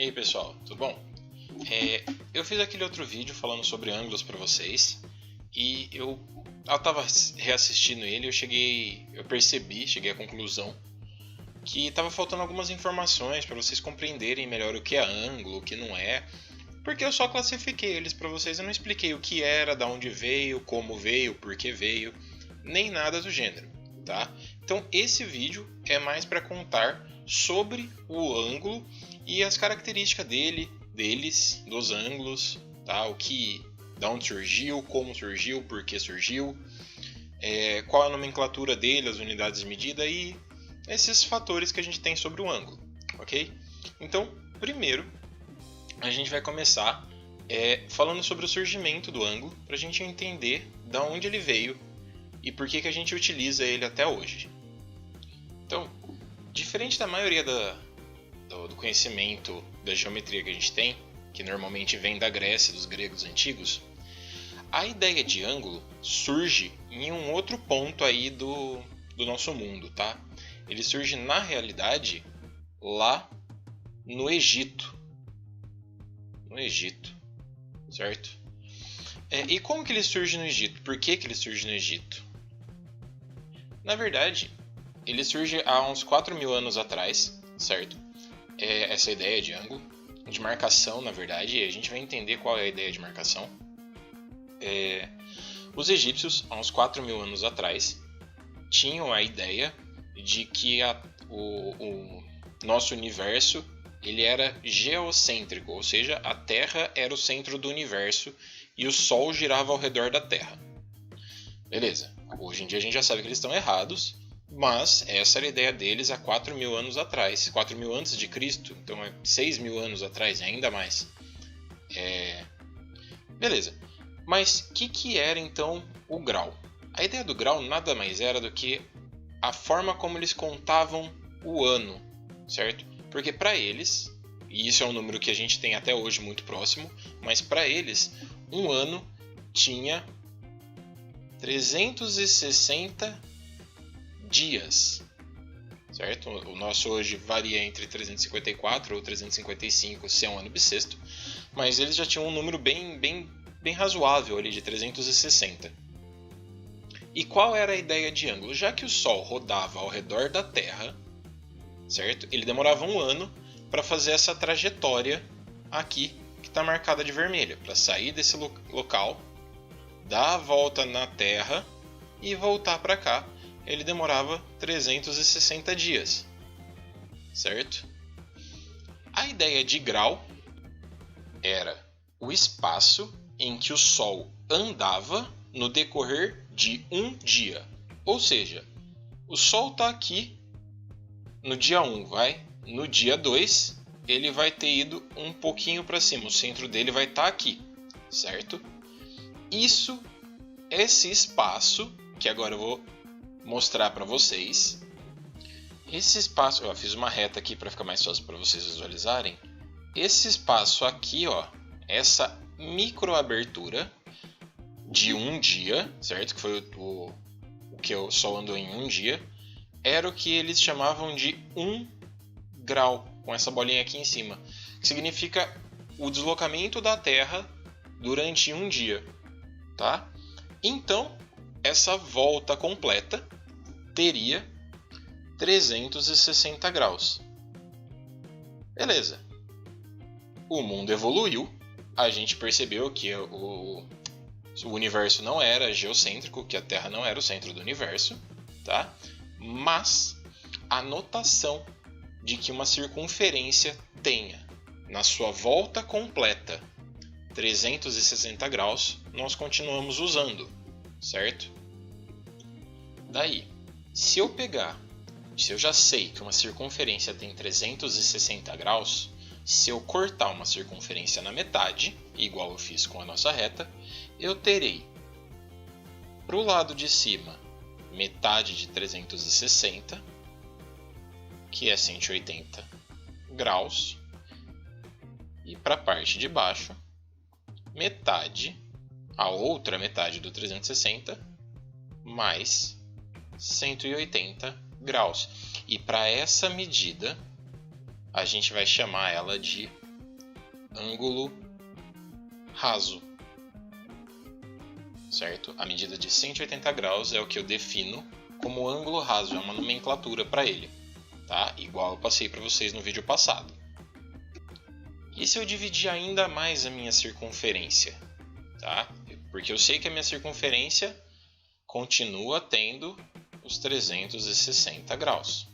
aí pessoal, tudo bom? Eu fiz aquele outro vídeo falando sobre ângulos para vocês e eu estava reassistindo ele e eu cheguei à conclusão que estava faltando algumas informações para vocês compreenderem melhor o que é ângulo, o que não é, porque eu só classifiquei eles para vocês, eu não expliquei o que era, da onde veio, como veio, por que veio, nem nada do gênero, tá? Então esse vídeo é mais para contar sobre o ângulo e as características deles, dos ângulos, tá? Da onde surgiu, como surgiu, por que surgiu, qual é a nomenclatura dele, as unidades de medida e esses fatores que a gente tem sobre o ângulo, ok? Então, primeiro, a gente vai começar falando sobre o surgimento do ângulo, para a gente entender de onde ele veio e por que a gente utiliza ele até hoje. Então, diferente da maioria do conhecimento da geometria que a gente tem, que normalmente vem da Grécia e dos gregos antigos, a ideia de ângulo surge em um outro ponto aí do nosso mundo, tá? Ele surge na realidade lá no Egito. No Egito, certo? E como que ele surge no Egito? Por que ele surge no Egito? Na verdade, ele surge há uns 4.000 anos atrás, certo? Essa ideia de ângulo, de marcação, na verdade, e a gente vai entender qual é a ideia de marcação. Os egípcios, há uns 4.000 anos atrás, tinham a ideia de que o nosso universo ele era geocêntrico, ou seja, a Terra era o centro do universo e o Sol girava ao redor da Terra. Beleza, hoje em dia a gente já sabe que eles estão errados, mas essa era a ideia deles há 4.000 anos atrás, 4.000 antes de Cristo, então é 6.000 anos atrás, ainda mais. Beleza, mas o que era então o grau? A ideia do grau nada mais era do que a forma como eles contavam o ano, certo? Porque para eles, e isso é um número que a gente tem até hoje muito próximo, mas para eles, um ano tinha 360 dias, certo? O nosso hoje varia entre 354 ou 355 se é um ano bissexto, mas eles já tinham um número bem razoável ali de 360. E qual era a ideia de ângulo? Já que o Sol rodava ao redor da Terra, certo? Ele demorava um ano para fazer essa trajetória aqui, que está marcada de vermelho, para sair desse local, dar a volta na Terra e voltar para cá. Ele demorava 360 dias, certo? A ideia de grau era o espaço em que o Sol andava no decorrer de um dia. Ou seja, o Sol está aqui no dia 1, no dia 2, ele vai ter ido um pouquinho para cima. O centro dele vai estar aqui, certo? Esse espaço, que agora eu vou mostrar para vocês. Esse espaço, eu fiz uma reta aqui para ficar mais fácil para vocês visualizarem. Esse espaço aqui, essa microabertura de um dia, certo? Que foi o que o Sol andou em um dia, era o que eles chamavam de 1 grau, com essa bolinha aqui em cima, que significa o deslocamento da Terra durante um dia, tá? Então, essa volta completa teria 360 graus. Beleza. O mundo evoluiu, a gente percebeu que o universo não era geocêntrico, que a Terra não era o centro do universo, tá? Mas a notação de que uma circunferência tenha na sua volta completa 360 graus, nós continuamos usando, certo? Daí, se eu já sei que uma circunferência tem 360 graus, se eu cortar uma circunferência na metade, igual eu fiz com a nossa reta, eu terei para o lado de cima metade de 360, que é 180 graus, e para a parte de baixo, a outra metade do 360, mais 180 graus. E para essa medida, a gente vai chamar ela de ângulo raso, certo? A medida de 180 graus é o que eu defino como ângulo raso, é uma nomenclatura para ele, tá? Igual eu passei para vocês no vídeo passado. E se eu dividir ainda mais a minha circunferência, tá? Porque eu sei que a minha circunferência continua tendo os 360 graus.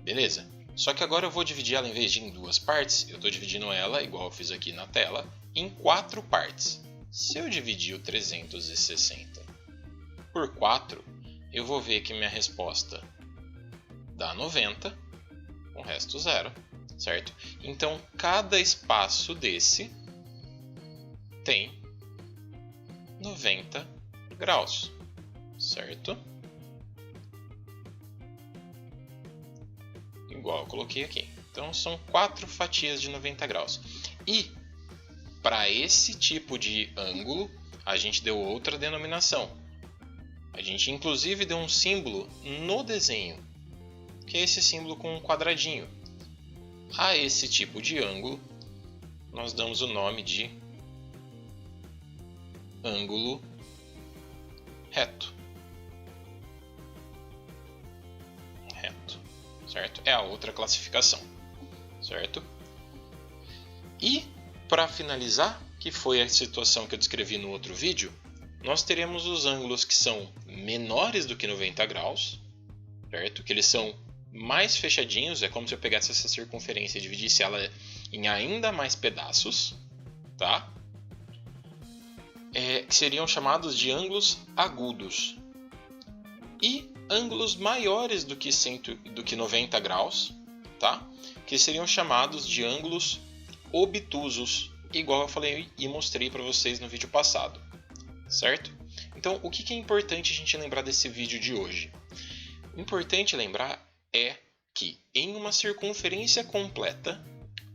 Beleza. Só que agora eu vou dividir ela, em vez de em duas partes, eu estou dividindo ela, igual eu fiz aqui na tela, em 4 partes. Se eu dividir o 360 por 4, eu vou ver que minha resposta dá 90, o resto zero, certo? Então, cada espaço desse tem 90 graus, certo? Igual eu coloquei aqui. Então, são 4 fatias de 90 graus. E, para esse tipo de ângulo, a gente deu outra denominação. A gente, inclusive, deu um símbolo no desenho, que é esse símbolo com um quadradinho. A esse tipo de ângulo, nós damos o nome de ângulo reto. Reto, certo? É a outra classificação, certo? E, para finalizar, que foi a situação que eu descrevi no outro vídeo, nós teremos os ângulos que são menores do que 90 graus, certo? Que eles são mais fechadinhos, é como se eu pegasse essa circunferência e dividisse ela em ainda mais pedaços, tá? Que seriam chamados de ângulos agudos. E ângulos maiores do que 90 graus, tá? Que seriam chamados de ângulos obtusos, igual eu falei e mostrei para vocês no vídeo passado, certo? Então, o que é importante a gente lembrar desse vídeo de hoje? Importante lembrar é que em uma circunferência completa,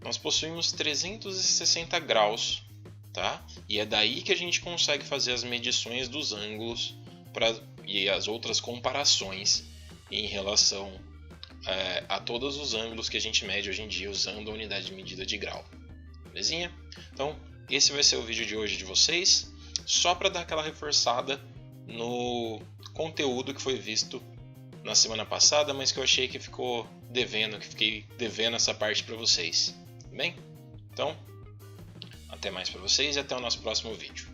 nós possuímos 360 graus, tá? E é daí que a gente consegue fazer as medições dos ângulos e as outras comparações em relação a todos os ângulos que a gente mede hoje em dia usando a unidade de medida de grau. Belezinha? Então, esse vai ser o vídeo de hoje de vocês, só para dar aquela reforçada no conteúdo que foi visto na semana passada, mas que eu achei que ficou devendo, que fiquei devendo essa parte para vocês. Tudo bem? Então, até mais para vocês e até o nosso próximo vídeo.